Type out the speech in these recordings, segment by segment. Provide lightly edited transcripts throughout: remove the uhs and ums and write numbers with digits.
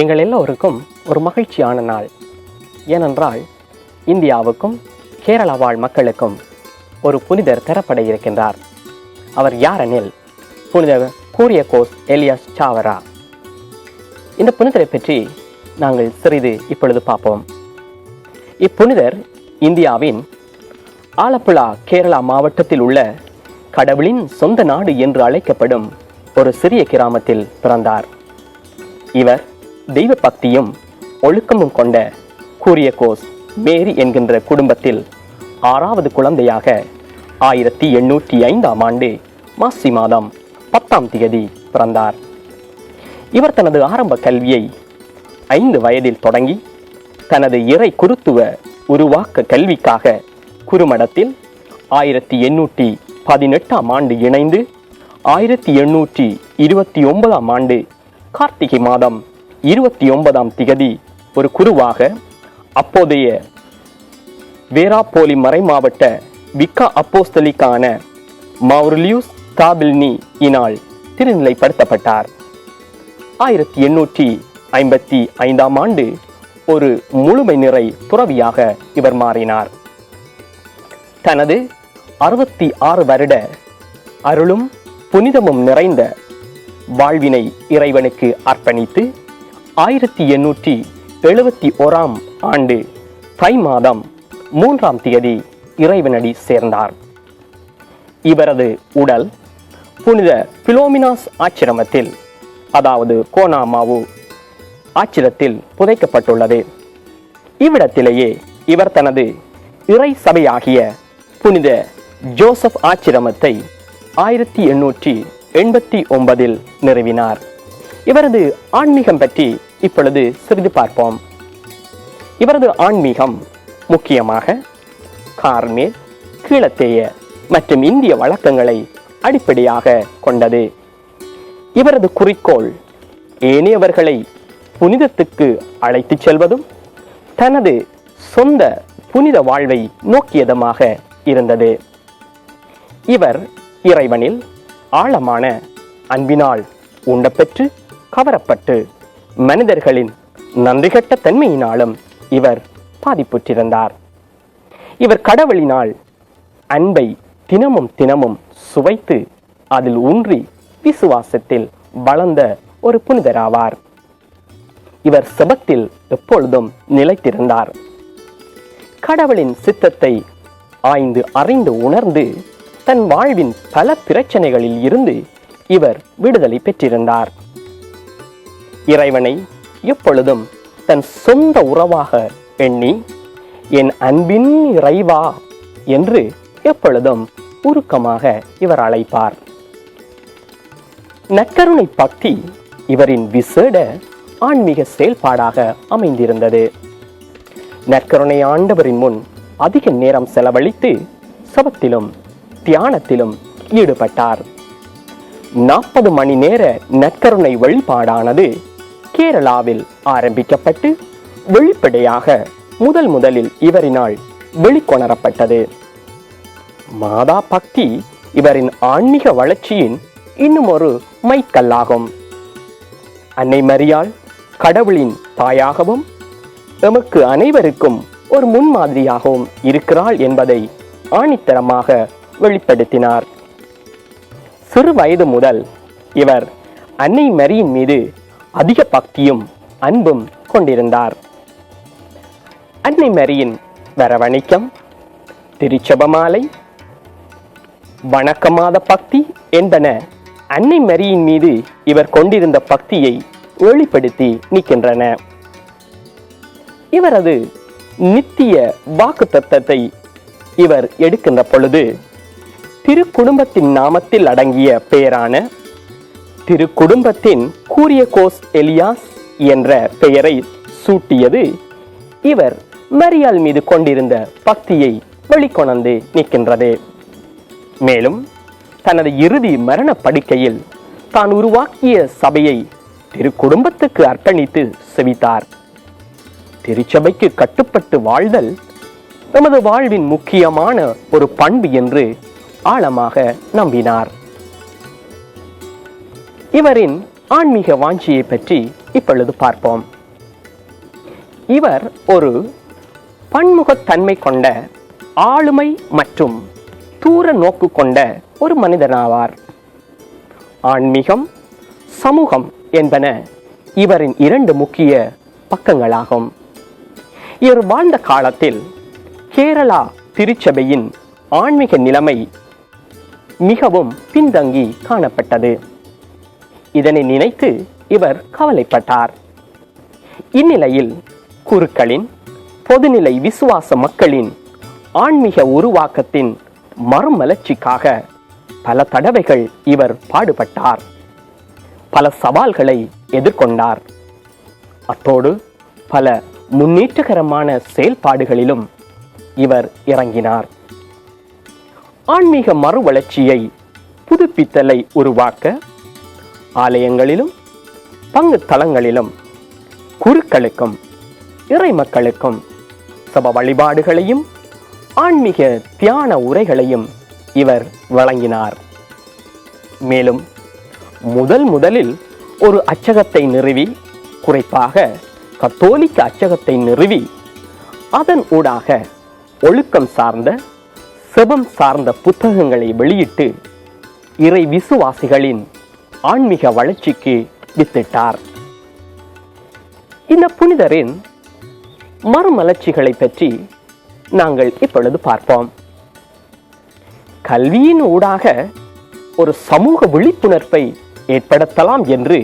எங்கள் எல்லோருக்கும் ஒரு மகிழ்ச்சியான நாள். ஏனென்றால் இந்தியாவுக்கும் கேரளா வாழ் மக்களுக்கும் ஒரு புனிதர் தரப்பட இருக்கின்றார். அவர் யாரெனில் புனித குரியகோஸ் எலியாஸ் சாவரா. இந்த புனிதரை பற்றி நாங்கள் சிறிது இப்பொழுது பார்ப்போம். இப்புனிதர் இந்தியாவின் ஆலப்புழா கேரளா மாவட்டத்தில் உள்ள கடவுளின் சொந்த நாடு என்று அழைக்கப்படும் ஒரு சிறிய கிராமத்தில் பிறந்தார். இவர் தெய்வ பக்தியும் ஒழுக்கமும் கொண்ட குரியகோஸ் மேரி என்கின்ற குடும்பத்தில் 6வது குழந்தையாக 1805ஆம் ஆண்டு மாசி மாதம் 10ஆம் தேதி பிறந்தார். இவர் தனது ஆரம்ப கல்வியை 5 வயதில் தொடங்கி தனது இறை குருத்துவ உருவாக்க கல்விக்காக குருமடத்தில் 1818ஆம் ஆண்டு இணைந்து 1829ஆம் ஆண்டு கார்த்திகை மாதம் 29ஆம் திகதி ஒரு குருவாக அப்போதைய வேராப்போலி மறைமாவட்ட விக்கா அப்போஸ்தலிக்கான மௌரிலியூஸ் தாபில்னி இனால் திருநிலைப்படுத்தப்பட்டார். 1855ஆம் ஆண்டு ஒரு முழுமை நிறை துறவியாக இவர் மாறினார். தனது 66 வருட அருளும் புனிதமும் நிறைந்த வாழ்வினை இறைவனுக்கு அர்ப்பணித்து 1871ஆம் ஆண்டு தை மாதம் 3ஆம் தேதி இறைவனடி சேர்ந்தார். இவரது உடல் புனித பிலோமினாஸ் ஆச்சிரமத்தில், அதாவது கோனாமாவு ஆச்சிரத்தில் புதைக்கப்பட்டுள்ளது. இவ்விடத்திலேயே இவர் தனது இறை சபையாகிய புனித ஜோசப் ஆச்சிரமத்தை 1889இல் நிறுவினார். இவரது ஆன்மீகம் பற்றி இப்பொழுது சிறிது பார்ப்போம். இவரது ஆன்மீகம் முக்கியமாக கார்மேல், கீழத்தேய மற்றும் இந்திய வழக்கங்களை அடிப்படையாக கொண்டது. இவரது குறிக்கோள் ஏனையவர்களை புனிதத்துக்கு அழைத்துச் செல்வதும் தனது சொந்த புனித வாழ்வை நோக்கியதுமாக இருந்தது. இவர் இறைவனில் ஆழமான அன்பினால் உண்டப்பெற்று கவரப்பட்டு மனிதர்களின் நன்றிகட்ட தன்மையினாலும் இவர் பாதிப்புற்றிருந்தார். இவர் கடவுளினால் அன்பை தினமும் தினமும் சுவைத்து அதில் ஊன்றி விசுவாசத்தில் வளர்ந்த ஒரு புனிதராவார். இவர் செபத்தில் எப்பொழுதும் நிலைத்திருந்தார். கடவுளின் சித்தத்தை ஆய்ந்து அறிந்து உணர்ந்து தன் வாழ்வின் பல பிரச்சனைகளில் இருந்து இவர் விடுதலை பெற்றிருந்தார். இறைவனை எப்பொழுதும் தன் சொந்த உறவாக எண்ணி என் அன்பின் இறைவா என்று எப்பொழுதும் உருக்கமாக இவர் அழைப்பார். நற்கருணை பக்தி இவரின் விசேட ஆன்மீக செயல்பாடாக அமைந்திருந்தது. நற்கருணை ஆண்டவரின் முன் அதிக நேரம் செலவழித்து செபத்திலும் தியானத்திலும் ஈடுபட்டார். 40 மணி நேர நற்கருணை வழிபாடானது கேரளாவில் ஆரம்பிக்கப்பட்டு வெளிப்படையாக முதலில் இவரினால் வெளிக்கொணரப்பட்டது. மாதா பக்தி இவரின் ஆன்மீக வளர்ச்சியின் இன்னும் ஒரு மைக்கல்லாகும். அன்னை மரியாள் கடவுளின் தாயாகவும் எமக்கு அனைவருக்கும் ஒரு முன்மாதிரியாகவும் இருக்கிறாள் என்பதை ஆணித்தரமாக வெளிப்படுத்தினார். சிறு வயது முதல் இவர் அன்னை மரியின் மீது அதிக பக்தியும் அன்பும் கொண்டிருந்தார். அன்னை மரியின் வரவணிக்கம், திருச்செபமாலை, வணக்கமாத பக்தி என்பன அன்னை மரியின் மீது இவர் கொண்டிருந்த பக்தியை வெளிப்படுத்தி நிற்கின்றன. இவரது நித்திய வாக்குத்தத்தத்தை இவர் எடுக்கின்ற பொழுது திருக்குடும்பத்தின் நாமத்தில் அடங்கிய பெயரான திருக்குடும்பத்தின் குரியகோஸ் எலியாஸ் என்ற பெயரை சூட்டியது இவர் மரியாள் மீது கொண்டிருந்த பக்தியை வெளிக்கொணர்ந்து நிற்கின்றது. மேலும் தனது இறுதி மரண படுக்கையில் தான் உருவாக்கிய சபையை திருக்குடும்பத்துக்கு அர்ப்பணித்து செவித்தார். திருச்சபைக்கு கட்டுப்பட்டு வாழ்தல் நமது வாழ்வின் முக்கியமான ஒரு பண்பு என்று ஆழமாக நம்பினார். இவரின் ஆன்மீக வாஞ்சியை பற்றி இப்பொழுது பார்ப்போம். இவர் ஒரு பன்முகத்தன்மை கொண்ட, ஆளுமை மற்றும் தூர நோக்கு கொண்ட ஒரு மனிதனாவார். ஆன்மீகம், சமூகம் என்பன இவரின் இரண்டு முக்கிய பக்கங்களாகும். இவர் வாழ்ந்த காலத்தில் கேரளா திருச்சபையின் ஆன்மீக நிலைமை மிகவும் பின்தங்கி காணப்பட்டது. இதனை நினைத்து இவர் கவலைப்பட்டார். இந்நிலையில் குருக்களின், பொதுநிலை விசுவாச மக்களின் ஆன்மீக உருவாக்கத்தின் மறுமலர்ச்சிக்காக பல தடவைகள் இவர் பாடுபட்டார். பல சவால்களை எதிர்கொண்டார். அத்தோடு பல முன்னேற்றகரமான செயல்பாடுகளிலும் இவர் இறங்கினார். ஆன்மீக மறுவளர்ச்சியை, புதுப்பித்தலை உருவாக்க ஆலயங்களிலும் பங்கு தளங்களிலும் குருக்களுக்கும் இறை மக்களுக்கும் சப வழிபாடுகளையும் ஆன்மீக தியான உரைகளையும் இவர் வழங்கினார். மேலும் முதலில் ஒரு அச்சகத்தை நிறுவி, குறிப்பாக கத்தோலிக்க அச்சகத்தை நிறுவி, அதன் ஊடாக ஒழுக்கம் சார்ந்த, செபம் சார்ந்த புத்தகங்களை வெளியிட்டு இறை விசுவாசிகளின் ஆன்மீக வளர்ச்சிக்கு வித்திட்டார். இந்த புனிதரின் மறுமலர்ச்சிகளை பற்றி நாங்கள் இப்பொழுது பார்ப்போம். கல்வியின் ஊடாக ஒரு சமூக விழிப்புணர்வை ஏற்படுத்தலாம் என்று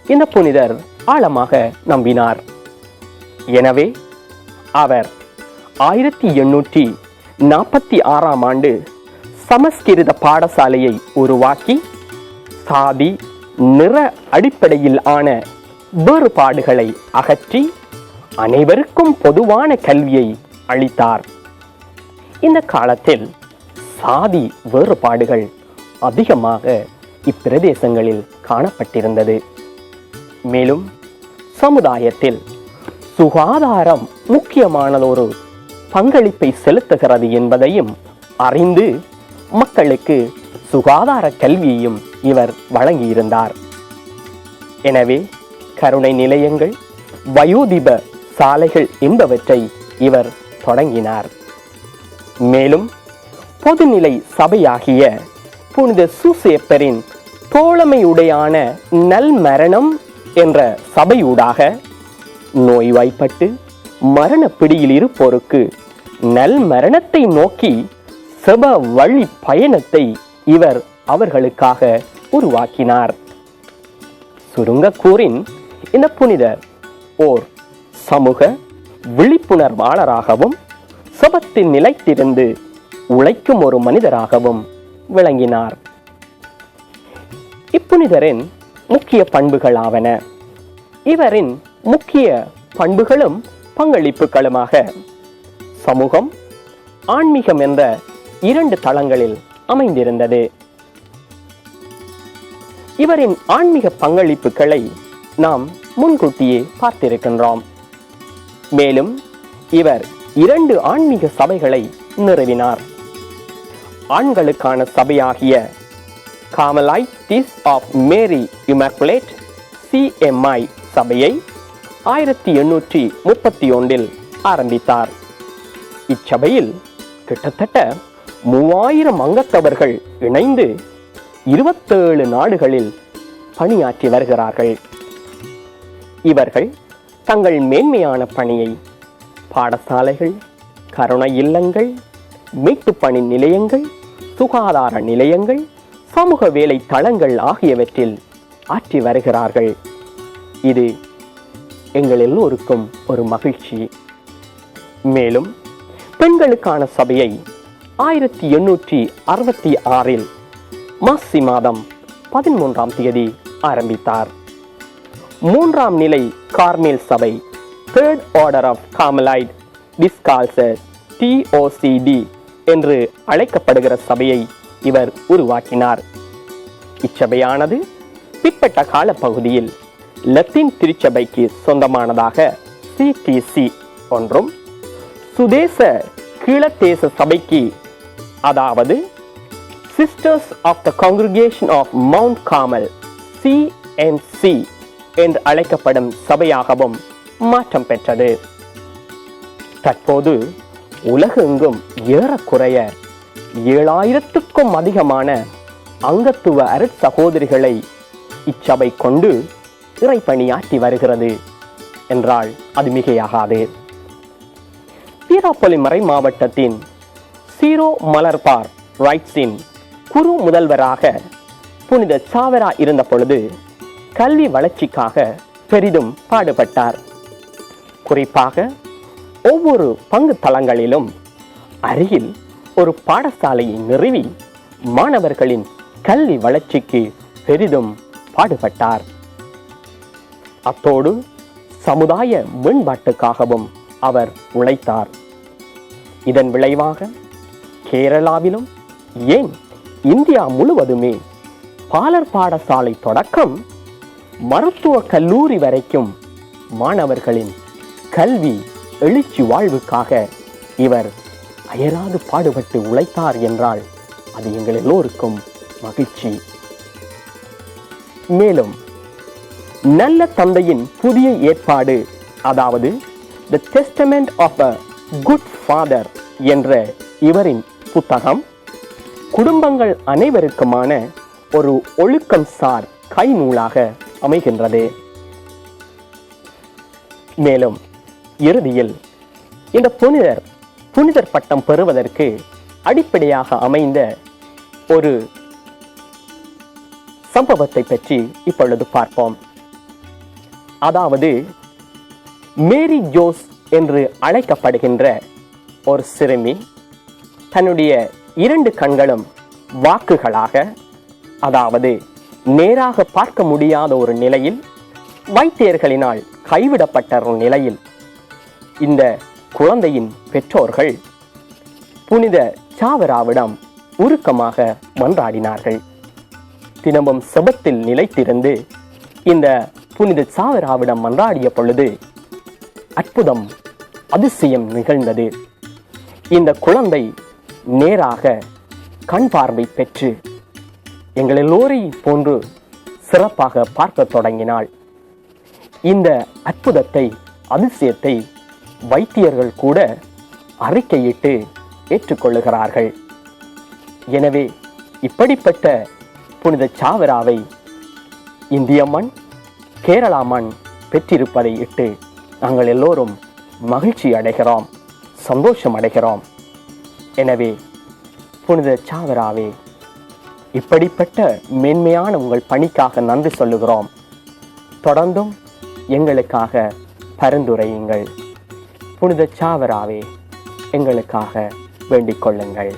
இந்த புனிதர் ஆழமாக நம்பினார். எனவே அவர் 1846ஆம் ஆண்டு சமஸ்கிருத பாடசாலையை உருவாக்கி, சாதி, நிற அடிப்படையில் ஆன வேறுபாடுகளை அகற்றி அனைவருக்கும் பொதுவான கல்வியை அளித்தார். இந்த காலத்தில் சாதி வேறுபாடுகள் அதிகமாக இப்பிரதேசங்களில் காணப்பட்டிருந்தது. மேலும் சமுதாயத்தில் சுகாதாரம் முக்கியமானதொரு பங்களிப்பை செலுத்துகிறது என்பதையும் அறிந்து மக்களுக்கு சுகாதார கல்வியையும் இவர் வழங்கியிருந்தார். எனவே கருணை நிலையங்கள், வயோதிப சாலைகள் என்பவற்றை இவர் தொடங்கினார். மேலும் பொதுநிலை சபையாகிய புனித சூசேப்பரின் தோழமையுடையான நல்மரணம் என்ற சபையூடாக நோய்வாய்ப்பட்டு மரண பிடியில் இருப்போருக்கு நல் மரணத்தை நோக்கி செப வழி பயணத்தை இவர் அவர்களுக்காக உருவாக்கினார். சுருங்க கூறின், இந்த புனிதர் ஓர் சமூக விழிப்புணர்வாளராகவும் செபத்தில் நிலைத்திருந்து உழைக்கும் ஒரு மனிதராகவும் விளங்கினார். இப்புனிதரின் முக்கிய பண்புகளாவன. இவரின் முக்கிய பண்புகளும் பங்களிப்புகளுமாக சமூகம், ஆன்மீகம் என்ற இரண்டு தளங்களில் அமைந்திருந்தது. இவரின் ஆன்மீக பங்களிப்புகளை நாம் முன்கூட்டியே பார்த்திருக்கின்றோம். மேலும் இவர் 2 ஆன்மீக சபைகளை நிறுவினார். ஆண்களுக்கான சபையாகிய கார்மலைட்ஸ் ஆஃப் மேரி இமாக்குலேட் CMI சபையை 1831 ஆரம்பித்தார். இச்சபையில் கிட்டத்தட்ட 3000 அங்கத்தவர்கள் இணைந்து 27 நாடுகளில் பணியாற்றி வருகிறார்கள். இவர்கள் தங்கள் மேன்மையான பணியை பாடசாலைகள், கருணை இல்லங்கள், மீட்பு பணி நிலையங்கள், சுகாதார நிலையங்கள், சமூக வேலை தளங்கள் ஆகியவற்றில் ஆற்றி வருகிறார்கள். இது எங்கள் எல்லோருக்கும் ஒரு மகிழ்ச்சி. மேலும் பெண்களுக்கான சபையை 1866 மாசி மாதம் 13ஆம் தேதி ஆரம்பித்தார். 3ஆம் நிலை கார்மேல் சபை, Third Order of Carmelite Discalced TOCD என்று அழைக்கப்படுகிற சபையை இவர் உருவாக்கினார். இச்சபையானது பிற்பட்ட காலப்பகுதியில் லத்தீன் திருச்சபைக்கு சொந்தமானதாக CTC ஒன்றும், சுதேச கீழத்தேச சபைக்கு, அதாவது Sisters of the Congregation of Mount Carmel IMC என்று அழைக்கப்படும் சபையாகவும் மாற்றம் பெற்றது. தற்போது உலகெங்கும் ஏறக்குறைய 7000க்கும் அதிகமான அங்கத்துவ அருட்சகோதரிகளை இச்சபை கொண்டு இறைப்பணியாற்றி வருகிறது என்றால் அது மிகையாகாது. பீராப்பள்ளி மறை மாவட்டத்தின் சீரோ மலர்பார் ரைட்ஸின் குரு முதல்வராக புனித சாவரா இருந்த பொழுது கல்வி வளர்ச்சிக்காக பெரிதும் பாடுபட்டார். குறிப்பாக ஒவ்வொரு பங்கு தளங்களிலும் அருகில் ஒரு பாடசாலையை நிறுவி மாணவர்களின் கல்வி வளர்ச்சிக்கு பெரிதும் பாடுபட்டார். அத்தோடு சமுதாய மேம்பாட்டுக்காகவும் அவர் உழைத்தார். இதன் விளைவாக கேரளாவிலும் ஏன் இந்தியா முழுவதுமே பாலர் பாடசாலை தொடக்கம் மருத்துவ கல்லூரி வரைக்கும் மாணவர்களின் கல்வி எழுச்சி வாழ்வுக்காக இவர் அயராது பாடுபட்டு உழைத்தார் என்றால் அது எங்கள் எல்லோருக்கும் மகிழ்ச்சி. மேலும் நல்ல தந்தையின் புதிய ஏற்பாடு, அதாவது the testament of a good father என்ற இவரின் புத்தகம் குடும்பங்கள் அனைவருக்குமான ஒரு ஒழுக்கம் சார் கைநூலாக அமைகின்றது. மேலும் இறுதியில் இந்த புனிதர் பட்டம் பெறுவதற்கு அடிப்படையாக அமைந்த ஒரு சம்பவத்தை பற்றி இப்பொழுது பார்ப்போம். அதாவது மேரி ஜோஸ் என்று அழைக்கப்படுகின்ற ஒரு சிறுமி தன்னுடைய 2 கண்களும் வாக்குகளாக, அதாவது நேராக பார்க்க முடியாத ஒரு நிலையில், வைத்தியர்களினால் கைவிடப்பட்ட ஒரு நிலையில் இந்த குழந்தையின் பெற்றோர்கள் புனித சாவராவிடம் உருக்கமாக மன்றாடினார்கள். தினமும் செபத்தில் நிலைத்திருந்து இந்த புனித சாவராவிடம் மன்றாடிய பொழுது அற்புதம், அதிசயம் நிகழ்ந்தது. இந்த குழந்தை நேராக கண் பார்வை பெற்று எங்கள் எல்லோரையும் போன்று சிறப்பாக பார்க்க தொடங்கினாள். இந்த அற்புதத்தை, அதிசயத்தை வைத்தியர்கள் கூட அறிக்கையிட்டு ஏற்றுக்கொள்ளுகிறார்கள். எனவே இப்படிப்பட்ட புனித சாவராவை இந்திய மண், கேரளா மண் பெற்றிருப்பதை இட்டு நாங்கள் எல்லோரும் மகிழ்ச்சி அடைகிறோம், சந்தோஷம் அடைகிறோம். எனவே புனித சாவராவே, இப்படிப்பட்ட மேன்மையான உங்கள் பணிக்காக நன்றி சொல்லுகிறோம். தொடர்ந்தும் எங்களுக்காக பரிந்துரையுங்கள். புனித சாவராவே, எங்களுக்காக வேண்டிக் கொள்ளுங்கள்.